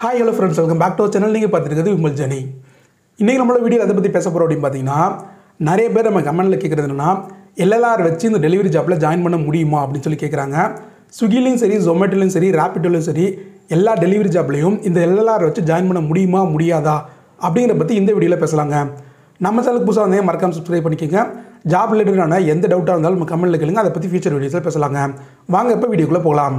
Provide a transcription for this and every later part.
Hi hello friends, welcome back to our channel. நீங்கள் பார்த்துருக்கிறது உங்கள் ஜனி. இன்றைக்கி நம்மளோட வீடியோ அதை பற்றி பேச போகிறோம் அப்படின்னு பார்த்தீங்கன்னா, நிறைய பேர் நம்ம கமெண்ட்டில் கேட்குறது என்னன்னா, எல்எல்ஆர் வச்சு இந்த டெலிவரி ஜாப்பில் ஜாயின் பண்ண முடியுமா அப்படின்னு சொல்லி கேட்குறாங்க. ஸ்விக்கிலையும் சரி, ஜொமேட்டோலையும் சரி, ரேபிட்டோலையும் சரி, எல்லா டெலிவரி ஜாப்லையும் இந்த எல்எல்ஆர் வச்சு ஜாயின் பண்ண முடியுமா முடியாதா அப்படிங்கிறத பற்றி இந்த வீடியோவில் பேசலாங்க. நம்ம சேனலுக்கு புதுசாக வந்தே மறக்காம சப்ஸ்கிரைப் பண்ணிக்கோங்க. ஜாப் ரிலேட்டடான எந்த டவுட்டாக இருந்தாலும் நம்ம கமெண்ட்டில் கேளுங்க. அதை பற்றி ஃபியூச்சர் வீடியோஸில் பேசலாங்க. வாங்க இப்போ வீடியோக்குள்ளே போகலாம்.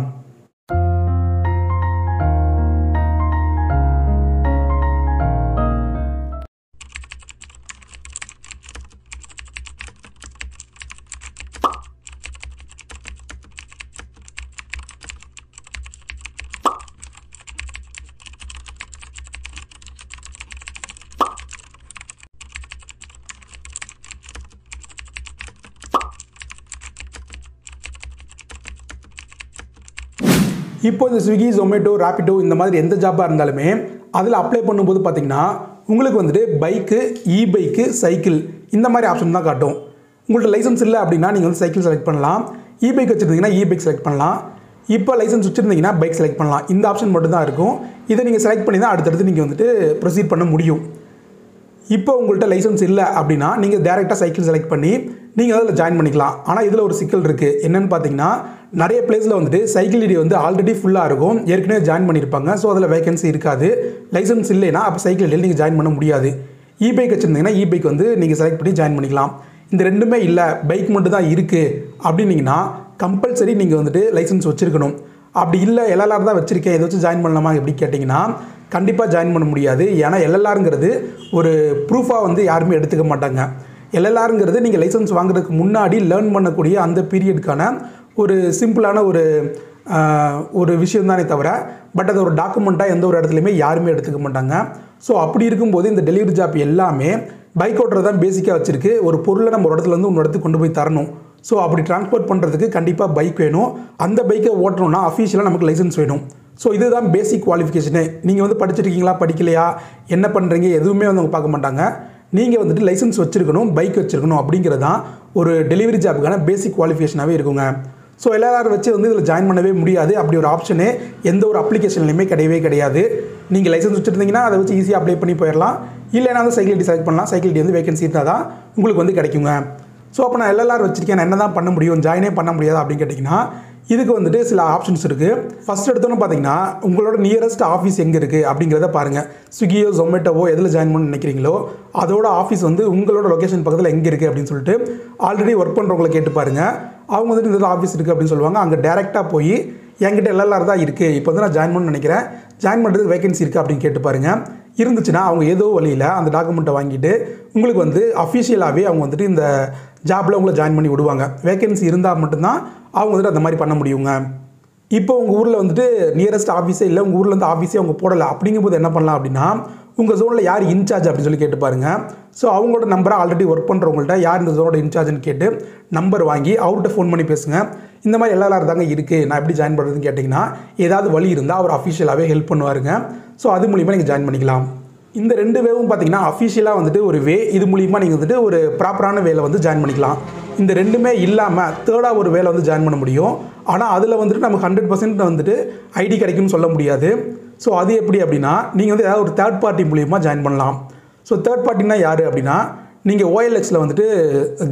இப்போ இந்த ஸ்விக்கி, ஜொமேட்டோ, ரேபிட்டோ இந்த மாதிரி எந்த ஜாப்பாக இருந்தாலுமே அதில் அப்ளை பண்ணும்போது பார்த்தீங்கன்னா உங்களுக்கு வந்துட்டு பைக்கு, இ-பைக்கு, சைக்கிள் இந்த மாதிரி ஆப்ஷன் தான் காட்டும். உங்கள்கிட்ட லைசன்ஸ் இல்லை அப்படின்னா நீங்கள் வந்து சைக்கிள் செலக்ட் பண்ணலாம். இ-பைக் வச்சுருந்தீங்கன்னா இ-பைக் செலக்ட் பண்ணலாம். இப்போ லைசன்ஸ் வச்சுருந்தீங்கன்னா பைக் செலக்ட் பண்ணலாம். இந்த ஆப்ஷன் மட்டும் தான் இருக்கும். இதை நீங்கள் செலக்ட் பண்ணி தான் அடுத்தடுத்து நீங்கள் வந்துட்டு ப்ரொசீட் பண்ண முடியும். இப்போ உங்கள்கிட்ட லைசன்ஸ் இல்லை அப்படின்னா நீங்கள் டேரெக்டாக சைக்கிள் செலக்ட் பண்ணி நீங்கள் அதில் ஜாயின் பண்ணிக்கலாம். ஆனால் இதில் ஒரு சிக்கல் இருக்குது. என்னென்னு பார்த்தீங்கன்னா, நிறைய பிளேஸில் வந்துட்டு சைக்கிள் ஐடி வந்து ஆல்ரெடி ஃபுல்லாக இருக்கும், ஏற்கனவே ஜாயின் பண்ணியிருப்பாங்க. ஸோ அதில் வேகன்சி இருக்காது. லைசன்ஸ் இல்லைன்னா அப்போ சைக்கிள் ஐடியில் நீங்கள் ஜாயின் பண்ண முடியாது. இ-பைக் வச்சுருந்தீங்கன்னா இ-பைக் வந்து நீங்கள் செலக்ட் பண்ணி ஜாயின் பண்ணிக்கலாம். இந்த ரெண்டுமே இல்லை, பைக் மட்டும் தான் இருக்குது அப்படின்னீங்கன்னா கம்பல்சரி நீங்கள் வந்துட்டு லைசன்ஸ் வச்சுருக்கணும். அப்படி இல்லை, எல்எல்ஆர் தான் வச்சுருக்கேன், இதை வச்சு ஜாயின் பண்ணலாமா எப்படி கேட்டிங்கன்னா கண்டிப்பாக ஜாயின் பண்ண முடியாது. ஏன்னா எல்எல்ஆருங்கிறது ஒரு ப்ரூஃபாக வந்து யாருமே எடுத்துக்க மாட்டாங்க. எல்எல்ஆருங்கிறது நீங்கள் லைசன்ஸ் வாங்குறதுக்கு முன்னாடி லேர்ன் பண்ணக்கூடிய அந்த பீரியடுக்கான ஒரு சிம்பிளான ஒரு விஷயம் தானே தவிர, பட் அது ஒரு டாக்குமெண்ட்டாக எந்த ஒரு இடத்துலையுமே யாருமே எடுத்துக்க மாட்டாங்க. ஸோ அப்படி இருக்கும்போது இந்த டெலிவரி ஜாப் எல்லாமே பைக் ஓட்டுறது தான் பேசிக்காக வச்சுருக்கு. ஒரு பொருளை நம்ம ஒரு இடத்துலேருந்து இன்னொரு இடத்துக்கு கொண்டு போய் தரணும். ஸோ அப்படி டிரான்ஸ்போர்ட் பண்ணுறதுக்கு கண்டிப்பாக பைக் வேணும். அந்த பைக்கை ஓட்டணும்னா அஃபிஷியலாக நமக்கு லைசன்ஸ் வேணும். ஸோ இதுதான் பேசிக் குவாலிஃபிகேஷனு. நீங்கள் வந்து படிச்சிருக்கீங்களா, படிக்கலையா, என்ன பண்ணுறீங்க எதுவுமே வந்து அவங்க பார்க்க மாட்டாங்க. நீங்கள் வந்துட்டு லைசன்ஸ் வச்சுருக்கணும், பைக் வச்சுருக்கணும் அப்படிங்கிறது தான் ஒரு டெலிவரி ஜாப்புக்கான பேசிக் குவாலிஃபிகேஷனாகவே இருக்குங்க. ஸோ எல்எல்ஆர் வச்சு வந்து இதில் ஜாயின் பண்ணவே முடியாது. அப்படி ஒரு ஆப்ஷனே எந்த ஒரு அப்ளிகேஷன்லையுமே கிடையவே கிடையாது. நீங்கள் லைசன்ஸ் வச்சுருந்தீங்கன்னா அதை வச்சு ஈஸியாக அப்ளை பண்ணி போயிடலாம். இல்லைனா வந்து சைக்கிள் ஐடி செலக்ட் பண்ணலாம். சைக்கிள் ஐடி வந்து வேகன்சி இருந்தால் தான் உங்களுக்கு வந்து கிடைக்குங்க. ஸோ அப்போ நான் எல்எல்ஆர் வச்சுருக்கேன், நான் என்ன தான் பண்ண முடியும், ஜாயினே பண்ண முடியாது அப்படின்னு கேட்டிங்கன்னா இதுக்கு வந்துட்டு சில ஆப்ஷன்ஸ் இருக்குது. ஃபஸ்ட் எடுத்தோன்னு பார்த்தீங்கன்னா உங்களோட நியரஸ்ட் ஆஃபீஸ் எங்கே இருக்குது அப்படிங்கிறத பாருங்கள். ஸ்விக்கியோ, ஜொமேட்டோவோ எதில் ஜாயின் பண்ண நினைக்கிறீங்களோ அதோட ஆஃபீஸ் வந்து உங்களோட லொக்கேஷன் பக்கத்தில் எங்கே இருக்குது அப்படின்னு சொல்லிட்டு ஆல்ரெடி ஒர்க் பண்ணுறவங்களை கேட்டு பாருங்கள். அவங்க வந்துட்டு இந்த ஆஃபீஸ் இருக்குது அப்படின்னு சொல்லுவாங்க. அங்கே டேரெக்டாக போய் என்கிட்ட எல்எல்ஆர் தான் இருக்குது, இப்போ வந்து நான் ஜாயின் பண்ண நினைக்கிறேன், ஜாயின் பண்ணுறதுக்கு வேகன்சி இருக்குது அப்படின்னு கேட்டு பாருங்கள். இருந்துச்சுன்னா அவங்க ஏதோ வழியில் அந்த டாக்குமெண்ட்டை வாங்கிட்டு உங்களுக்கு வந்து அஃபிஷியலாகவே அவங்க வந்துட்டு இந்த ஜாப்பில் உங்களை ஜாயின் பண்ணி விடுவாங்க. வேகன்சி இருந்தால் மட்டும்தான் அவங்க வந்துட்டு அந்த மாதிரி பண்ண முடியுங்க. இப்போ உங்கள் ஊரில் வந்துட்டு நியரஸ்ட் ஆஃபீஸே இல்லை, உங்கள் ஊரில் வந்து ஆஃபீஸே அவங்க போடலை. அப்படிங்கும்போது என்ன பண்ணலாம் அப்படின்னா உங்கள் ஜோனில் யார் இன்சார்ஜ் அப்படின்னு சொல்லி கேட்டு பாருங்கள். ஸோ அவங்களோட நம்பரை ஆல்ரெடி ஒர்க் பண்ணுறவங்கள்ட்ட யார் இந்த ஜோனோட இன்சார்ஜ்னு கேட்டு நம்பர் வாங்கி அவர்கிட்ட ஃபோன் பண்ணி பேசுங்க. இந்த மாதிரி எல்எல்ஆர் தாங்க இருக்குது, நான் எப்படி ஜாயின் பண்ணுறதுன்னு கேட்டிங்கன்னா ஏதாவது வழி இருந்தால் அவர் அஃபிஷியலாகவே ஹெல்ப் பண்ணுவாருங்க. ஸோ அது மூலிமா நீங்கள் ஜாயின் பண்ணிக்கலாம். இந்த ரெண்டு வேவும் பார்த்தீங்கன்னா அஃபிஷியலாக வந்துட்டு ஒரு வே, இது மூலிமா நீங்கள் வந்துட்டு ஒரு ப்ராப்பரான வேலை வந்து ஜாயின் பண்ணிக்கலாம். இந்த ரெண்டுமே இல்லாமல் தேர்டாக ஒரு வேலை வந்து ஜாயின் பண்ண முடியும். ஆனால் அதில் வந்துட்டு நமக்கு 100% வந்துட்டு ஐடி கிடைக்கும்னு சொல்ல முடியாது. ஸோ அது எப்படி அப்படின்னா நீங்கள் வந்து ஏதாவது ஒரு தேர்ட் பார்ட்டி மூலிமா ஜாயின் பண்ணலாம். ஸோ தேர்ட் பார்ட்டினா யார் அப்படின்னா நீங்கள் OLXல வந்துட்டு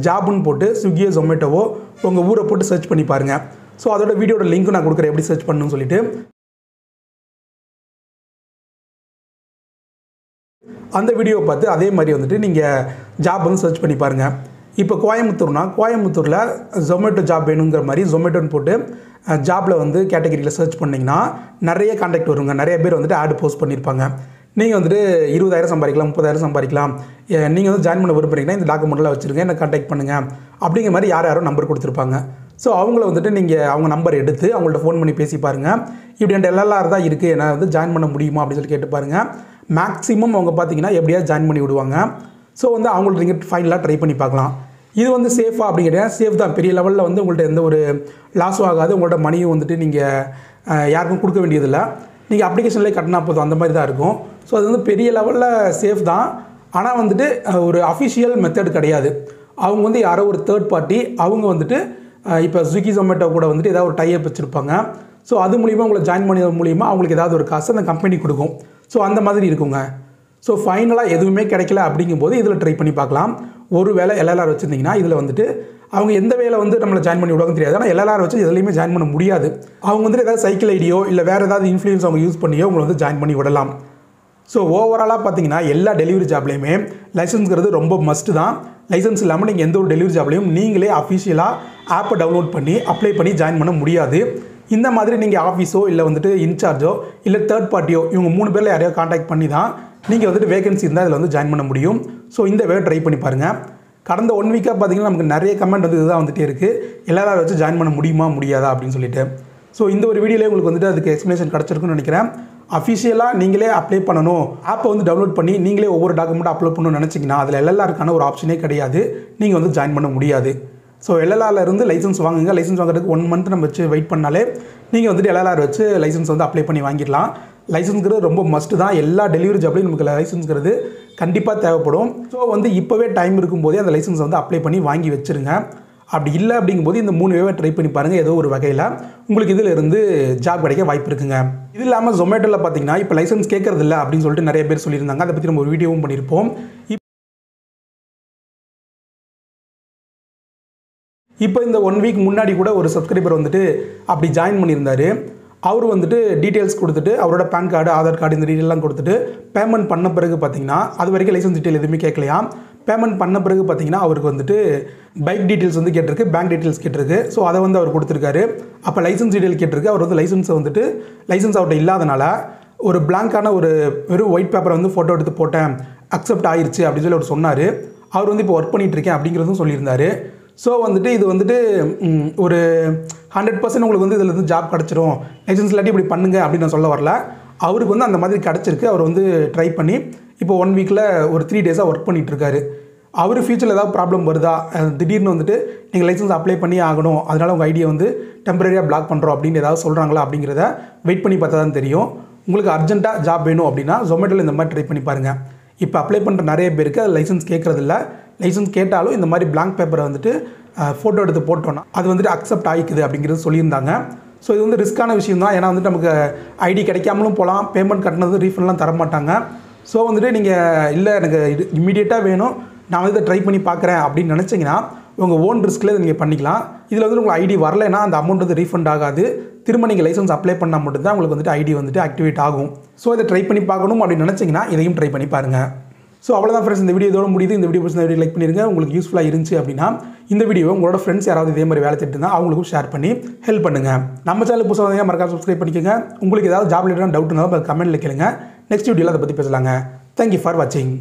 ஜாப்னு போட்டு ஸ்விக்கியோ, ஜொமேட்டோவோ உங்கள் ஊரை போட்டு சர்ச் பண்ணி பாருங்கள். ஸோ அதோட வீடியோட லிங்க்கும் நான் கொடுக்குறேன் எப்படி சர்ச் பண்ணணும்னு சொல்லிட்டு. அந்த வீடியோவை பார்த்து அதே மாதிரி வந்துட்டு நீங்கள் ஜாப் வந்து சர்ச் பண்ணி பாருங்கள். இப்போ கோயம்புத்தூரில் ஜொமேட்டோ ஜாப் வேணுங்கிற மாதிரி ஜொமேட்டோன்னு போட்டு ஜாப்பில் வந்து கேட்டகரியில் சர்ச் பண்ணிங்கன்னா நிறைய கான்டாக்ட் வருங்க. நிறைய பேர் வந்துட்டு ஆட் போஸ்ட் பண்ணியிருப்பாங்க. நீங்கள் வந்துட்டு 20,000 சம்பாதிக்கலாம், 30,000 சம்பாதிக்கலாம், நீங்கள் வந்து ஜாயின் பண்ண விரும்புகிறீங்கன்னா இந்த டாக்குமெண்ட்லாம் வச்சுருங்க, என்ன கான்டாக்ட் பண்ணுங்கள் அப்படிங்கிற மாதிரி யாரோ நம்பர் கொடுத்துருப்பாங்க. ஸோ அவங்கள வந்துட்டு நீங்கள் அவங்க நம்பர் எடுத்து அவங்கள்ட்ட ஃபோன் பண்ணி பேசி பாருங்கள். இப்படி என்கிட்ட எல்எல்ஆர் தான் இருக்குது, நான் வந்து ஜாயின் பண்ண முடியுமா அப்படின்னு சொல்லி கேட்டு பாருங்கள். மேக்ஸிமம் அவங்க பார்த்தீங்கன்னா எப்படியாவது ஜாயின் பண்ணி விடுவாங்க. ஸோ வந்து அவங்கள்ட்ட நீங்கள் ஃபைனலாக ட்ரை பண்ணி பார்க்கலாம். இது வந்து சேஃபாக அப்படிங்கிற சேஃப் தான். பெரிய லெவலில் வந்து உங்கள்கிட்ட எந்த ஒரு லாஸும் ஆகாது. உங்களோட மணியும் வந்துட்டு நீங்கள் யாருக்கும் கொடுக்க வேண்டியதில்லை. நீங்கள் அப்ளிகேஷன்லேயே கட்டினா போதும், அந்த மாதிரி தான் இருக்கும். ஸோ அது வந்து பெரிய லெவலில் சேஃப் தான். ஆனால் வந்துட்டு ஒரு அஃபிஷியல் மெத்தட் கிடையாது. அவங்க வந்து யாரோ ஒரு தேர்ட் பார்ட்டி அவங்க வந்துட்டு இப்போ ஸ்விக்கி, ஜொமேட்டோ கூட வந்துட்டு ஏதாவது ஒரு டைப் வச்சுருப்பாங்க. ஸோ அது மூலிமா உங்களை ஜாயின் பண்ணி மூலிமா அவங்களுக்கு ஏதாவது ஒரு காசு அந்த கம்பெனி கொடுக்கும். ஸோ அந்த மாதிரி இருக்குங்க. ஸோ ஃபைனலாக எதுவுமே கிடைக்கல அப்படிங்கும்போது இதில் ட்ரை பண்ணி பார்க்கலாம். ஒரு வேளை எல்எல்ஆர் வச்சுருந்தீங்கன்னா இதில் வந்துட்டு அவங்க எந்த வேலை வந்து நம்மளை ஜாயின் பண்ணி விடுவாங்கன்னு தெரியாது. ஆனால் எல்எல்ஆர் வச்சு எதுலையுமே ஜாயின் பண்ண முடியாது. அவங்க வந்துட்டு ஏதாவது சைக்கிள் ஐடியோ இல்லை வேறு ஏதாவது இன்ஃப்ளூயன்ஸ் அவங்க யூஸ் பண்ணியோ உங்களை வந்து ஜாயின் பண்ணி விடலாம். ஸோ ஓவராலாக பார்த்தீங்கன்னா எல்லா டெலிவரி ஜாப்லேயுமே லைசன்ஸ்ங்கிறது ரொம்ப மஸ்ட்டு தான். லைசன்ஸ் இல்லாமல் நீங்கள் எந்த ஒரு டெலிவரி ஜாப்லையும் நீங்களே அஃபிஷியலாக ஆப்பை டவுன்லோட் பண்ணி அப்ளை பண்ணி ஜாயின் பண்ண முடியாது. இந்த மாதிரி நீங்கள் ஆஃபீஸோ இல்லை வந்துட்டு இன்சார்ஜோ இல்லை தேர்ட் பார்ட்டியோ இவங்க 3 பேரில் யாரையோ காண்டாக்ட் பண்ணி தான் நீங்கள் வந்துட்டு வேகன்சி இருந்தால் அதில் வந்து ஜாயின் பண்ண முடியும். ஸோ இந்த வே ட்ரை பண்ணி பாருங்கள். கடந்த 1 வீக்காக பார்த்தீங்கன்னா நமக்கு நிறைய கமெண்ட் வந்து இதுதான் வந்துகிட்டே இருக்குது, எல்எல்ஆர் வச்சு ஜாயின் பண்ண முடியுமா முடியாதா அப்படின்னு சொல்லிட்டு. ஸோ இந்த ஒரு வீடியோவில் உங்களுக்கு வந்துட்டு அதுக்கு எக்ஸ்ப்ளனேஷன் கிடச்சிருக்குன்னு நினைக்கிறேன். அஃபிஷியலாக நீங்களே அப்ளை பண்ணணும், ஆப்பை வந்து டவுன்லோட் பண்ணி நீங்களே ஒவ்வொரு டாக்குமெண்ட்டும் அப்லோட் பண்ணணும்னு நினச்சிங்கன்னா அதில் எல்எல்ஆருக்கான ஒரு ஆப்ஷனே கிடையாது, நீங்கள் வந்து ஜாயின் பண்ண முடியாது. ஸோ எல்எல்ஆரில் இருந்து லைசன்ஸ் வாங்குங்க. லைசன்ஸ் வாங்குறதுக்கு 1 மந்த் நம்ம வச்சு வெயிட் பண்ணாலே நீங்கள் வந்துட்டு எல்எல்ஆர் வச்சு லைசன்ஸ் வந்து அப்ளை பண்ணி வாங்கிடலாம். லைசன்ஸ்ங்கிறது ரொம்ப மஸ்ட்டு தான். எல்லா டெலிவரி ஜாப்லையும் நமக்கு லைசன்ஸ்ங்கிறது கண்டிப்பாக தேவைப்படும். ஸோ வந்து இப்போவே டைம் இருக்கும்போதே அந்த லைசன்ஸ் வந்து அப்ளை பண்ணி வாங்கி வச்சுருங்க. அப்படி இல்லை அப்படிங்கும்போது இந்த 3 வேவை ட்ரை பண்ணி பாருங்கள். ஏதோ ஒரு வகையில் உங்களுக்கு இதில் இருந்து ஜாப் கிடைக்க வாய்ப்பு இருக்குங்க. இது இல்லாமல் ஜொமேட்டோவில் பார்த்தீங்கன்னா இப்போ லைசன்ஸ் கேட்கறது இல்லை அப்படின்னு சொல்லிட்டு நிறைய பேர் சொல்லியிருந்தாங்க. அதை பற்றி நம்ம ஒரு வீடியோவும் பண்ணியிருப்போம். இப்போ இந்த 1 வீக் முன்னாடி கூட ஒரு சப்ஸ்கிரைபர் வந்துட்டு அப்படி ஜாயின் பண்ணியிருந்தார். அவர் வந்துட்டு டீட்டெயில்ஸ் கொடுத்துட்டு அவரோட பேன் கார்டு, ஆதார் கார்டு இந்த டீட்டெயிலாம் கொடுத்துட்டு பேமெண்ட் பண்ண பிறகு பார்த்தீங்கன்னா அது வரைக்கும் லைசன்ஸ் டீட்டெயில் எதுவுமே கேட்கலையா. பேமெண்ட் பண்ண பிறகு பார்த்தீங்கன்னா அவருக்கு வந்துட்டு பைக் டீட்டெயில்ஸ் வந்து கேட்டிருக்கு, பேங்க் டீட்டெயில்ஸ் கேட்டிருக்கு. ஸோ அதை வந்து அவர் கொடுத்துருக்காரு. அப்போ லைசன்ஸ் டீட்டெயில் கேட்டிருக்கு. அவர் வந்து லைசன்ஸை வந்துட்டு லைசன்ஸ் அவர்கிட்ட இல்லாதனால ஒரு பிளாங்கான ஒரு வெறும் ஒயிட் பேப்பரை வந்து ஃபோட்டோ எடுத்து போட்டேன், அக்செப்ட் ஆயிடுச்சு அப்படின்னு சொல்லி அவர் சொன்னார். அவர் வந்து இப்போ ஒர்க் பண்ணிகிட்டு இருக்கேன் அப்படிங்கிறதும் சொல்லியிருந்தார். ஸோ வந்துட்டு இது வந்துட்டு ஒரு 100% உங்களுக்கு வந்து இதில் வந்து ஜாப் கிடச்சிரும், லைசன்ஸ் இல்லாட்டி இப்படி பண்ணுங்க அப்படின்னு நான் சொல்ல வரல. அவருக்கு வந்து அந்த மாதிரி கிடச்சிருக்கு. அவர் வந்து ட்ரை பண்ணி இப்போ 1 வீக்கில் ஒரு 3 டேஸாக ஒர்க் பண்ணிகிட்ருக்காரு. அவர் ஃபியூச்சரில் ஏதாவது ப்ராப்ளம் வருதா, திடீர்னு வந்துட்டு நீங்கள் லைசன்ஸ் அப்ளை பண்ணி ஆகணும், அதனால் உங்கள் ஐடியை வந்து டெம்பரரியாக பிளாக் பண்ணுறோம் அப்படின்னு ஏதாவது சொல்கிறாங்களா அப்படிங்கிறத வெயிட் பண்ணி பார்த்தா தான் தெரியும். உங்களுக்கு அர்ஜென்ட்டாக ஜாப் வேணும் அப்படின்னா ஜொமேட்டோவில் இந்த மாதிரி ட்ரை பண்ணி பாருங்கள். இப்போ அப்ளை பண்ணுற நிறைய பேருக்கு அது லைசன்ஸ் கேட்குறதில்ல. லைசன்ஸ் கேட்டாலும் இந்த மாதிரி பிளாங்க் பேப்பரை வந்துட்டு ஃபோட்டோ எடுத்து போட்டோன்னா அது வந்துட்டு அக்செப்ட் ஆகிக்குது அப்படிங்கிறது சொல்லியிருந்தாங்க. ஸோ இது வந்து ரிஸ்க்கான விஷயம் தான். ஏன்னா வந்துட்டு நமக்கு ஐடி கிடைக்காமலும் போகலாம், பேமெண்ட் கட்டினது ரீஃபண்ட்லாம் தர மாட்டாங்க. ஸோ வந்துட்டு நீங்கள் இல்லை எனக்கு இது இமீடியட்டாக வேணும், நான் வந்து இதை ட்ரை பண்ணி பார்க்குறேன் அப்படின்னு நினச்சிங்கன்னா உங்கள் ஓன் ரிஸ்கில் இதை நீங்கள் பண்ணிக்கலாம். இதில் வந்து உங்களுக்கு ஐடி வரலைன்னா அந்த அமௌண்ட் வந்து ரீஃபண்ட் ஆகாது. திரும்ப நீங்கள் லைசன்ஸ் அப்ளை பண்ணால் மட்டும்தான் உங்களுக்கு வந்துட்டு ஐடி வந்துட்டு ஆக்டிவேட் ஆகும். ஸோ இதை ட்ரை பண்ணி பார்க்கணும் அப்படின்னு நினச்சிங்கன்னா இதையும் ட்ரை பண்ணி பாருங்கள். ஸோ அவ்வளோதான் ஃப்ரெண்ட்ஸ், இந்த வீடியோ இதோட முடியுது. இந்த வீடியோ பிடிச்ச வீடியோ லைக் பண்ணிருங்க. உங்களுக்கு யூஸ்ஃபுல்லாக இருந்துச்சு அப்படின்னா இந்த வீடியோ உங்களோட ஃப்ரெண்ட்ஸ் யாராவது இதே மாதிரி வேலை திட்டு இருந்தால் அவங்களுக்கும் ஷேர் பண்ணி ஹெல்ப் பண்ணுங்கள். நம்ம சேனல் புதுசாக வந்தீங்கன்னா மறக்காம சப்ஸ்கிரைப் பண்ணிக்கோங்க. உங்களுக்கு ஏதாவது ஜாப் ரிலேட்டடான டவுட் இருந்தாலும் கமெண்ட்டில் கேளுங்க. நெக்ஸ்ட் வீடியோவில் அதை பற்றி பேசலாங்க. தேங்க்யூ ஃபார் வாட்சிங்.